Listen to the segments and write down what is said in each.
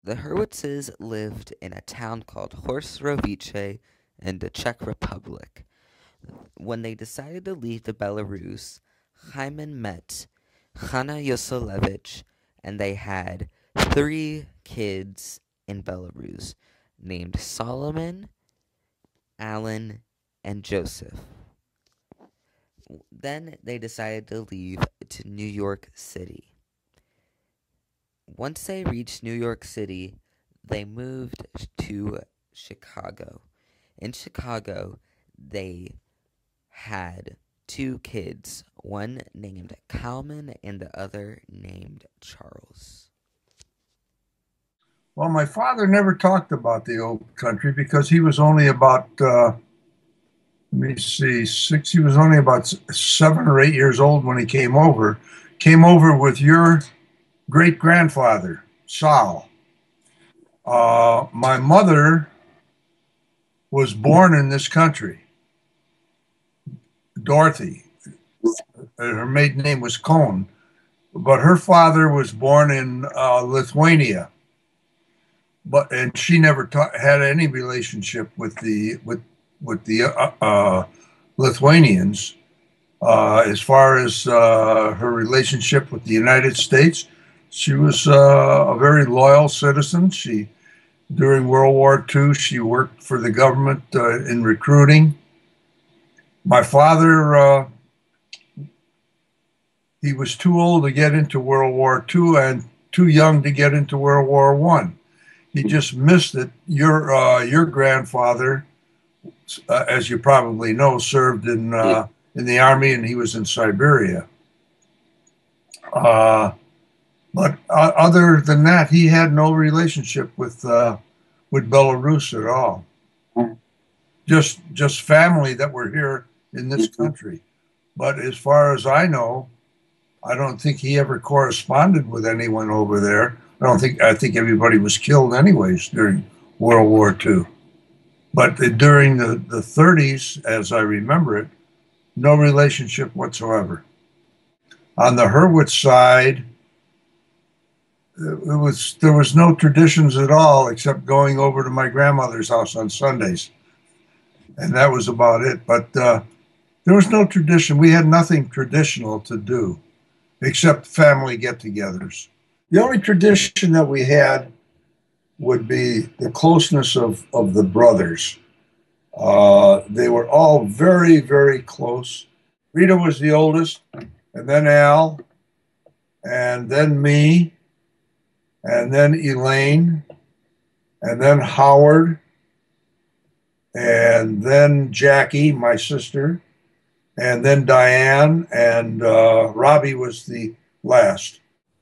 The Hurwitzes lived in a town called Horst-Rovice in the Czech Republic. When they decided to leave the Belarus, Hyman met Hanna Yoselevich, and they had three kids in Belarus named Solomon, Alan, and Joseph. Then they decided to leave to New York City. Once they reached New York City, they moved to Chicago. In Chicago, they had two kids, one named Calman and the other named Charles. Well, my father never talked about the old country because he was only about, let me see, six, he was only about 7 or 8 years old when he came over. Came over with your great grandfather, Sal. My mother was born in this country, Dorothy. Her maiden name was Cohn, but her father was born in Lithuania. And she never had any relationship with the Lithuanians. As far as her relationship with the United States, she was a very loyal citizen. She During World War II, she worked for the government in recruiting. My father, he was too old to get into World War II and too young to get into World War One. He just missed it. Your grandfather, as you probably know, served in the army, and he was in Siberia. But other than that, he had no relationship with Belarus at all. Just family that were here in this country. But as far as I know, I don't think he ever corresponded with anyone over there. I think everybody was killed anyways during World War II. But during the 30s, as I remember it, no relationship whatsoever. On the Hurwitz side, there was no traditions at all except going over to my grandmother's house on Sundays, and that was about it. But there was no tradition. We had nothing traditional to do except family get-togethers. The only tradition that we had would be the closeness of the brothers. They were all very, very close. Rita was the oldest, and then Al, and then me, and then Elaine, and then Howard, and then Jackie, my sister, and then Diane, and Robbie was the last.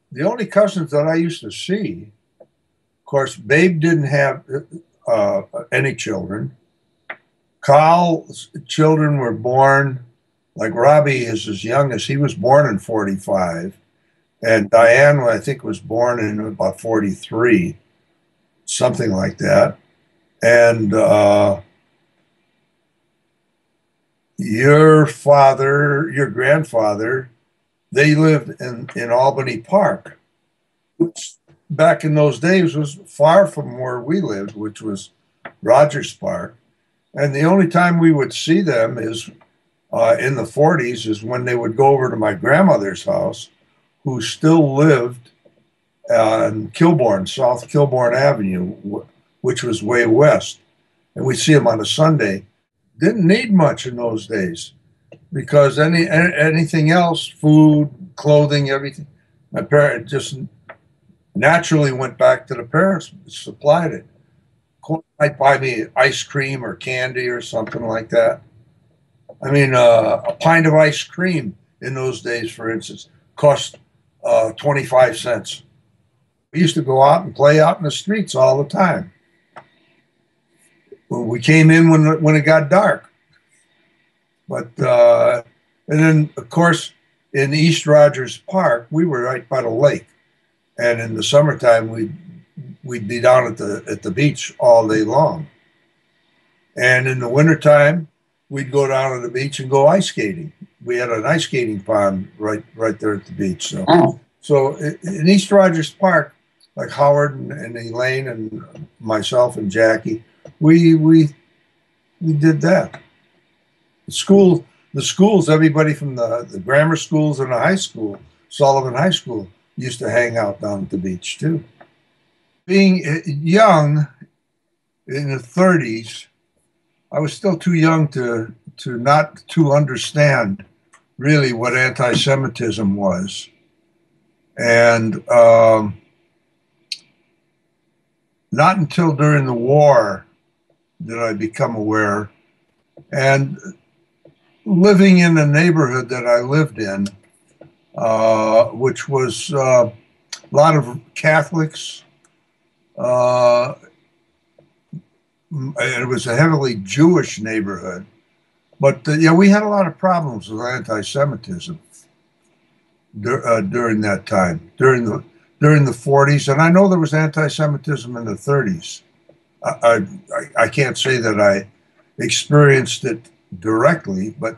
The only cousins that I used to see, of course, Babe didn't have any children. Carl's children were born, like Robbie is as young as he was born in 45. And Diane, I think, was born in about 43, something like that. And your grandfather, they lived in Albany Park, which back in those days was far from where we lived, which was Rogers Park. And the only time we would see them is in the 40s, is when they would go over to my grandmother's house, who still lived on Kilbourne, South Kilbourne Avenue, which was way west. And we'd see them on a Sunday. Didn't need much in those days because anything else, food, clothing, everything, my parents just naturally went back to the parents who supplied it. Might buy me ice cream or candy or something like that. I mean, a pint of ice cream in those days, for instance, cost 25 cents. We used to go out and play out in the streets all the time. We came in when it got dark. But, and then, of course, in East Rogers Park, we were right by the lake. And in the summertime, we'd be down at the beach all day long. And in the wintertime, we'd go down to the beach and go ice skating. We had an ice skating pond right there at the beach. So in East Rogers Park, like Howard and Elaine and myself and Jackie, we did that. The schools, everybody from the grammar schools and the high school, Sullivan High School, used to hang out down at the beach too. Being young in the 30s, I was still too young to not to understand really what anti-Semitism was, and not until during the war did I become aware. And living in the neighborhood that I lived in, which was a lot of Catholics, it was a heavily Jewish neighborhood. But yeah, we had a lot of problems with anti-Semitism during that time, during the 40s, and I know there was anti-Semitism in the 30s. I can't say that I experienced it directly, but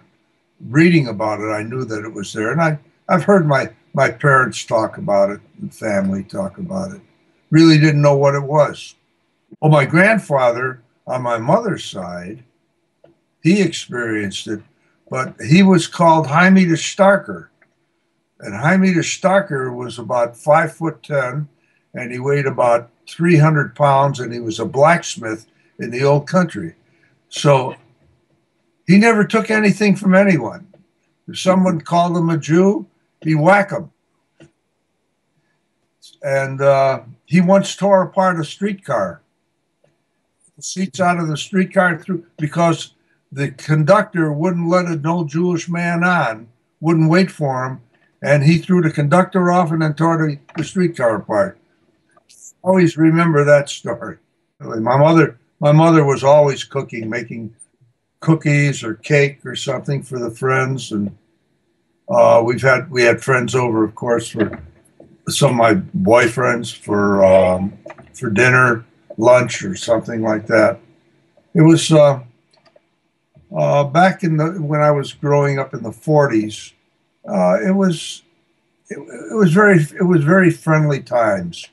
reading about it, I knew that it was there, and I've heard my parents talk about it and family talk about it. Really didn't know what it was. Well, my grandfather on my mother's side, he experienced it, but he was called Jaime de Starker. And Jaime de Starker was about 5'10", and he weighed about 300 pounds, and he was a blacksmith in the old country. So he never took anything from anyone. If someone called him a Jew, he'd whack them. And he once tore apart a streetcar. The seats out of the streetcar through because the conductor wouldn't let a no Jewish man on, wouldn't wait for him, and he threw the conductor off and then tore the streetcar apart. Always remember that story. My mother was always cooking, making cookies or cake or something for the friends, and we had friends over, of course, for some of my boyfriends for dinner, lunch, or something like that. It was back when I was growing up in the 40s. It was very friendly times.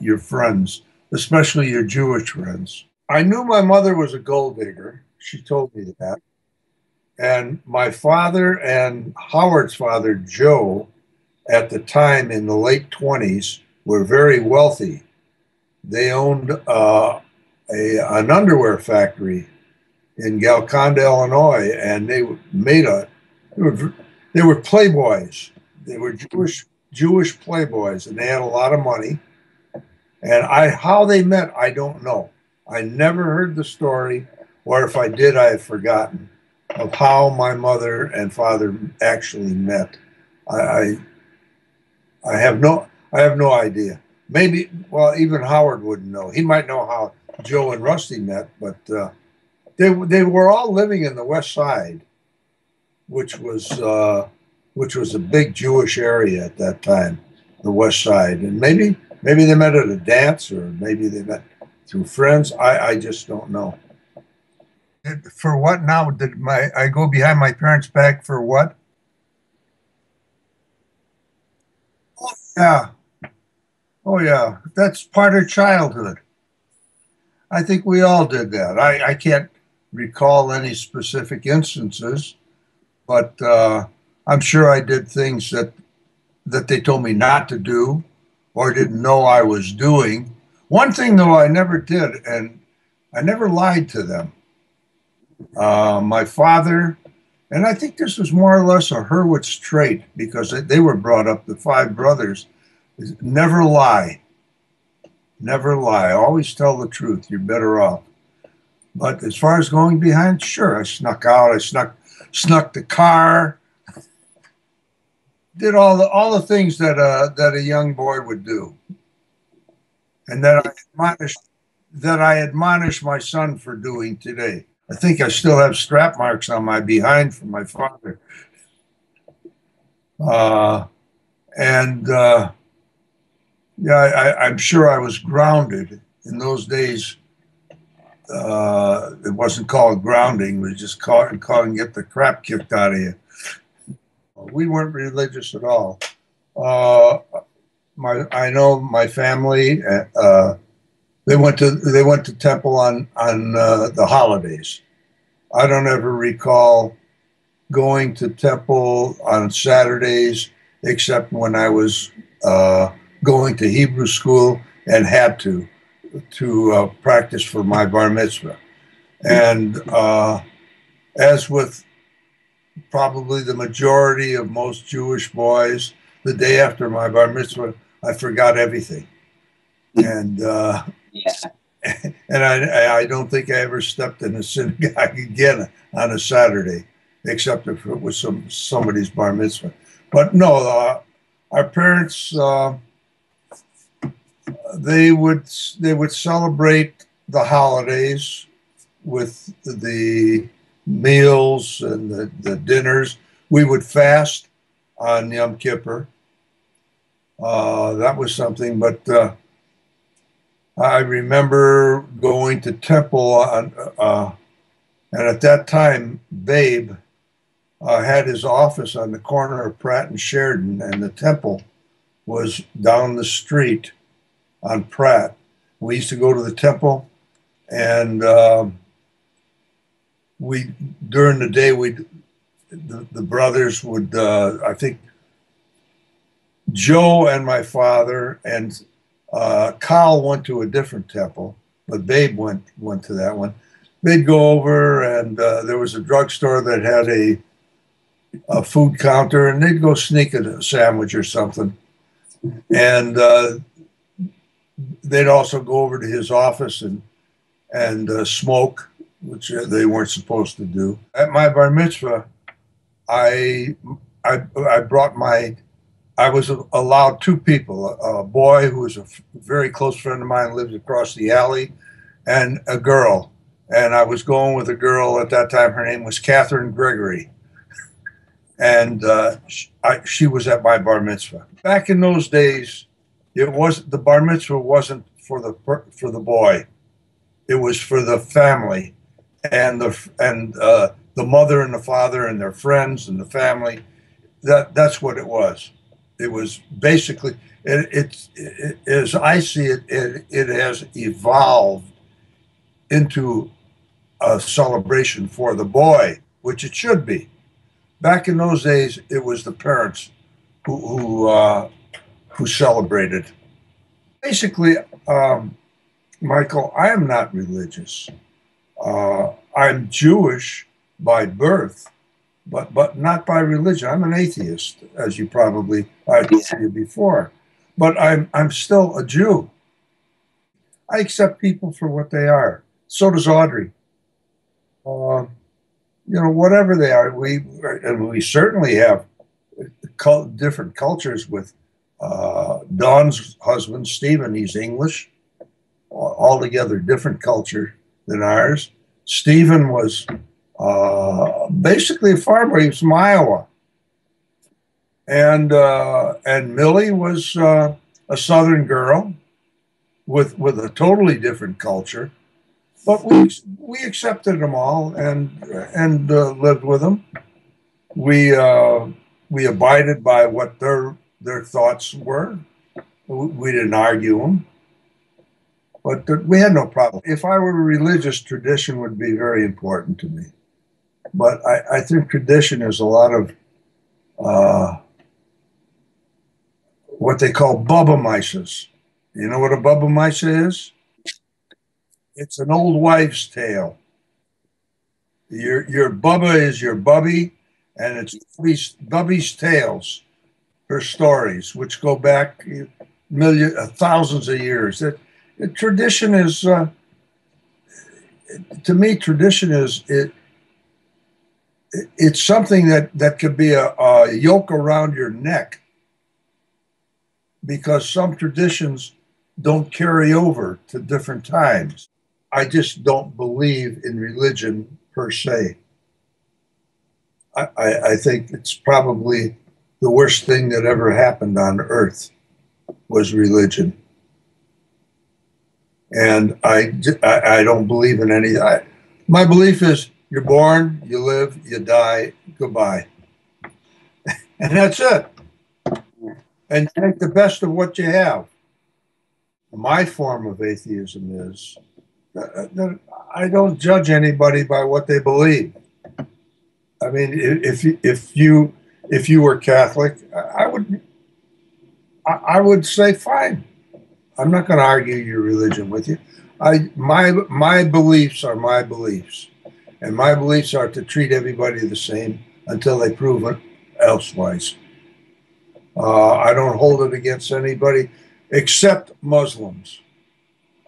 Your friends, especially your Jewish friends. I knew my mother was a gold digger. She told me that. And my father and Howard's father, Joe, at the time in the late 20s, were very wealthy. They owned an underwear factory in Golconda, Illinois, and they were playboys. They were Jewish playboys, and they had a lot of money. And how they met, I don't know. I never heard the story, or if I did, I have forgotten of how my mother and father actually met. I have no idea. Maybe, well, even Howard wouldn't know. He might know how Joe and Rusty met, but they were all living in the West Side, which was a big Jewish area at that time, the West Side. And maybe they met at a dance, or maybe they met through friends. I just don't know. For what now? I go behind my parents' back for what? Yeah. Oh yeah. That's part of childhood. I think we all did that. I can't recall any specific instances, but I'm sure I did things that they told me not to do or didn't know I was doing. One thing, though, I never did, and I never lied to them. My father, and I think this was more or less a Hurwitz trait because they were brought up, the five brothers, never lie. Never lie. Always tell the truth. You're better off. But as far as going behind, sure, I snuck out. I snuck the car. Did all the things that a young boy would do, and that I admonish my son for doing today. I think I still have strap marks on my behind from my father, and yeah, I'm sure I was grounded in those days. It wasn't called grounding; it was just calling get the crap kicked out of you. We weren't religious at all. I know my family. They went to temple on the holidays. I don't ever recall going to temple on Saturdays, except when I was going to Hebrew school and had to practice for my bar mitzvah. And as with probably the majority of most Jewish boys, the day after my bar mitzvah, I forgot everything, and Yeah. and I don't think I ever stepped in a synagogue again on a Saturday, except if it was somebody's bar mitzvah. But no, our parents they would celebrate the holidays with the meals and the dinners. We would fast on Yom Kippur. That was something, but I remember going to temple and at that time, Babe had his office on the corner of Pratt and Sheridan, and the temple was down the street on Pratt. We used to go to the temple, and during the day the brothers would I think Joe and my father and Kyle went to a different temple, but Babe went to that one. They'd go over, and there was a drugstore that had a food counter, and they'd go sneak a sandwich or something. And they'd also go over to his office and smoke, which they weren't supposed to do. At my bar mitzvah, I was allowed two people, a boy who was a very close friend of mine, lived across the alley, and a girl. And I was going with a girl at that time. Her name was Catherine Gregory. And she was at my bar mitzvah. Back in those days, the bar mitzvah wasn't for the boy. It was for the family and the mother and the father and their friends and the family. That's what it was. It was basically, as I see it, it has evolved into a celebration for the boy, which it should be. Back in those days, it was the parents who celebrated. Basically, Michael, I am not religious. I'm Jewish by birth, but not by religion. I'm an atheist, as you probably I told you before. But I'm still a Jew. I accept people for what they are. So does Audrey. Whatever they are, we certainly have different cultures. With Dawn's husband, Stephen, he's English, altogether different culture than ours. Stephen was basically a farmer. He was from Iowa, and Millie was a Southern girl with a totally different culture. But we accepted them all and lived with them. We abided by what their thoughts were. We didn't argue them, but we had no problem. If I were religious, tradition would be very important to me. But I think tradition is a lot of what they call bubba mices. You know what a bubba mice is? It's an old wives' tale. Your Bubba is your Bubby, and it's Bubby's tales, her stories, which go back thousands of years. Tradition is, to me, tradition is it's something that could be a yoke around your neck, because some traditions don't carry over to different times. I just don't believe in religion per se. I think it's probably the worst thing that ever happened on earth was religion. And I don't believe in any. My belief is you're born, you live, you die, goodbye. And that's it. and make the best of what you have. My form of atheism is that I don't judge anybody by what they believe. I mean, if you were Catholic, I would say fine. I'm not going to argue your religion with you. My beliefs are my beliefs, and my beliefs are to treat everybody the same until they prove it elsewise. I don't hold it against anybody except Muslims.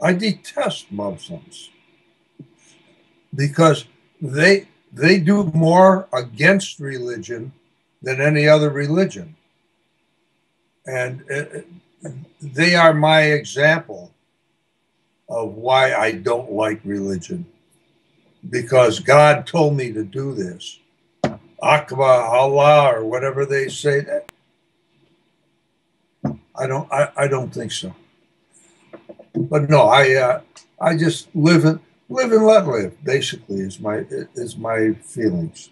I detest Muslims because they do more against religion than any other religion, and they are my example of why I don't like religion, because God told me to do this. Akbar, Allah, or whatever they say. That I don't think so. But no, I just live and let live. Basically, is my feelings.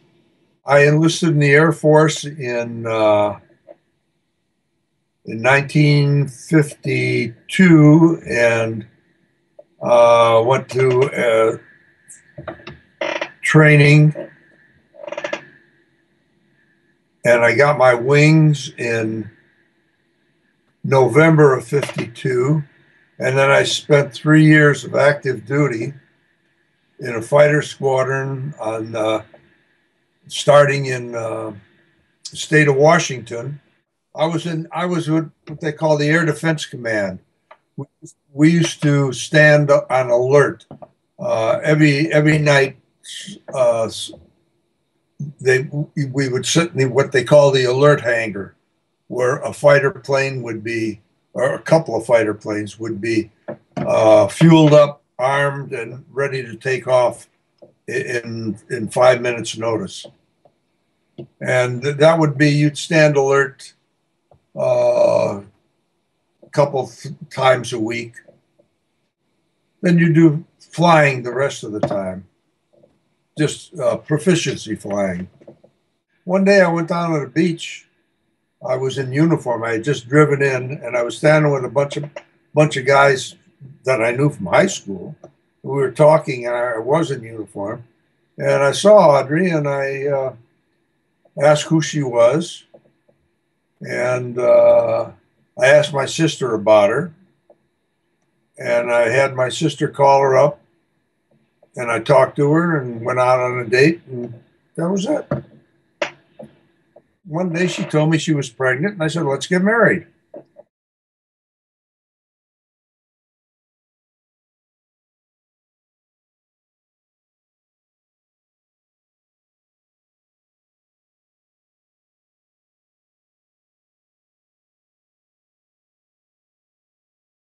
I enlisted in the Air Force in 1952 and went to training, and I got my wings in November of 52. And then I spent 3 years of active duty in a fighter squadron starting in the state of Washington. I was with what they call the Air Defense Command. We used to stand on alert every night. We would sit in what they call the alert hangar, where a fighter plane would be, or a couple of fighter planes would be fueled up, armed, and ready to take off in 5 minutes notice. And that would be, you'd stand alert a couple times a week. Then you do flying the rest of the time, just proficiency flying. One day I went down to the beach. I was in uniform. I had just driven in, and I was standing with a bunch of guys that I knew from high school. We were talking, and I was in uniform. And I saw Audrey, and I asked who she was. And I asked my sister about her. And I had my sister call her up, and I talked to her and went out on a date, and that was it. One day she told me she was pregnant, and I said, let's get married.